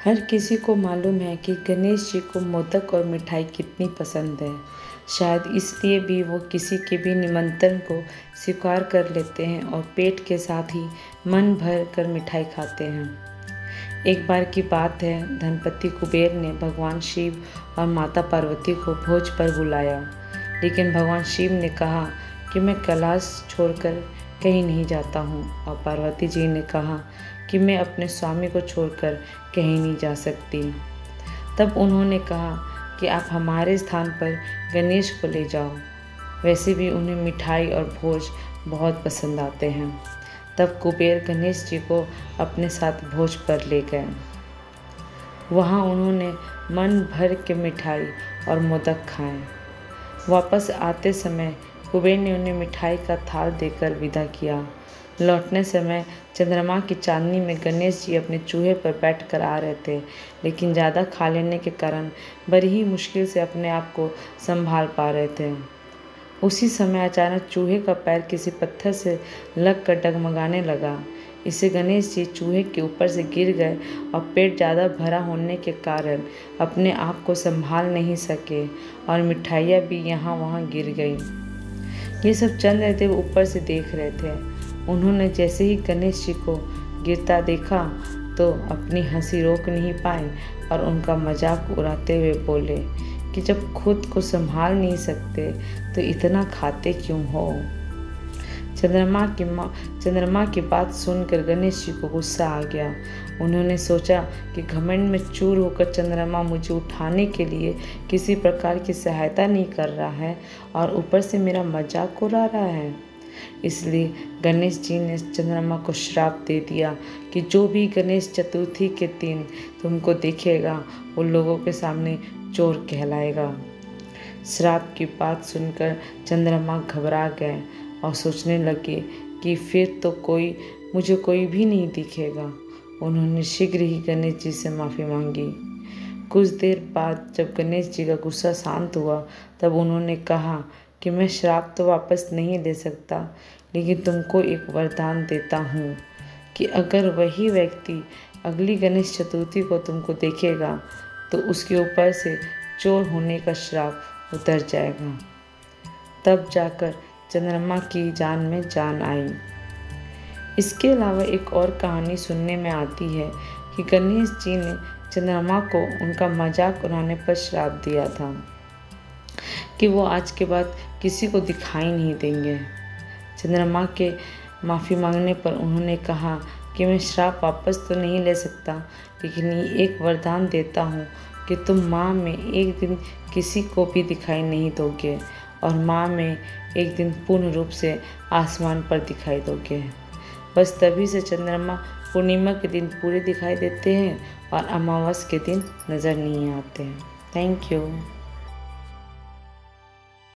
हर किसी को मालूम है कि गणेश जी को मोदक और मिठाई कितनी पसंद है। शायद इसलिए भी वो किसी के भी निमंत्रण को स्वीकार कर लेते हैं और पेट के साथ ही मन भर कर मिठाई खाते हैं। एक बार की बात है, धनपति कुबेर ने भगवान शिव और माता पार्वती को भोज पर बुलाया, लेकिन भगवान शिव ने कहा कि मैं कैलाश छोड़कर कहीं नहीं जाता हूँ, और पार्वती जी ने कहा कि मैं अपने स्वामी को छोड़कर कहीं नहीं जा सकती। तब उन्होंने कहा कि आप हमारे स्थान पर गणेश को ले जाओ। वैसे भी उन्हें मिठाई और भोज बहुत पसंद आते हैं। तब कुबेर गणेश जी को अपने साथ भोज पर ले गए। वहाँ उन्होंने मन भर के मिठाई और मोदक खाए। वापस आते समय कुबेर ने उन्हें मिठाई का थाल देकर विदा किया। लौटने समय चंद्रमा की चांदनी में गणेश जी अपने चूहे पर बैठकर आ रहे थे, लेकिन ज़्यादा खा लेने के कारण बड़ी ही मुश्किल से अपने आप को संभाल पा रहे थे। उसी समय अचानक चूहे का पैर किसी पत्थर से लग कर डगमगाने लगा। इससे गणेश जी चूहे के ऊपर से गिर गए और पेट ज़्यादा भरा होने के कारण अपने आप को संभाल नहीं सके और मिठाइयाँ भी यहाँ वहाँ गिर गई। ये सब चंद्रदेव ऊपर से देख रहे थे। उन्होंने जैसे ही गणेश जी को गिरता देखा तो अपनी हंसी रोक नहीं पाए और उनका मजाक उड़ाते हुए बोले कि जब खुद को संभाल नहीं सकते तो इतना खाते क्यों हो। चंद्रमा की बात सुनकर गणेश जी को गुस्सा आ गया। उन्होंने सोचा कि घमंड में चूर होकर चंद्रमा मुझे उठाने के लिए किसी प्रकार की सहायता नहीं कर रहा है और ऊपर से मेरा मजाक उड़ा रहा है। इसलिए गणेश जी ने चंद्रमा को श्राप दे दिया कि जो भी गणेश चतुर्थी के दिन तुमको देखेगा वो लोगों के सामने चोर कहलाएगा। श्राप की बात सुनकर चंद्रमा घबरा गए और सोचने लगे कि फिर तो मुझे कोई भी नहीं दिखेगा। उन्होंने शीघ्र ही गणेश जी से माफ़ी मांगी। कुछ देर बाद जब गणेश जी का गुस्सा शांत हुआ तब उन्होंने कहा कि मैं श्राप तो वापस नहीं ले सकता, लेकिन तुमको एक वरदान देता हूँ कि अगर वही व्यक्ति अगली गणेश चतुर्थी को तुमको देखेगा तो उसके ऊपर से चोर होने का श्राप उतर जाएगा। तब जाकर चंद्रमा की जान में जान आई। इसके अलावा एक और कहानी सुनने में आती है कि गणेश जी ने चंद्रमा को उनका मजाक उड़ाने पर श्राप दिया था कि वो आज के बाद किसी को दिखाई नहीं देंगे। चंद्रमा के माफ़ी मांगने पर उन्होंने कहा कि मैं श्राप वापस तो नहीं ले सकता, लेकिन ये एक वरदान देता हूँ कि तुम माह में एक दिन किसी को भी दिखाई नहीं दोगे और माह में एक दिन पूर्ण रूप से आसमान पर दिखाई दोगे। बस तभी से चंद्रमा पूर्णिमा के दिन पूरे दिखाई देते हैं और अमावस के दिन नज़र नहीं आते हैं। Thank you.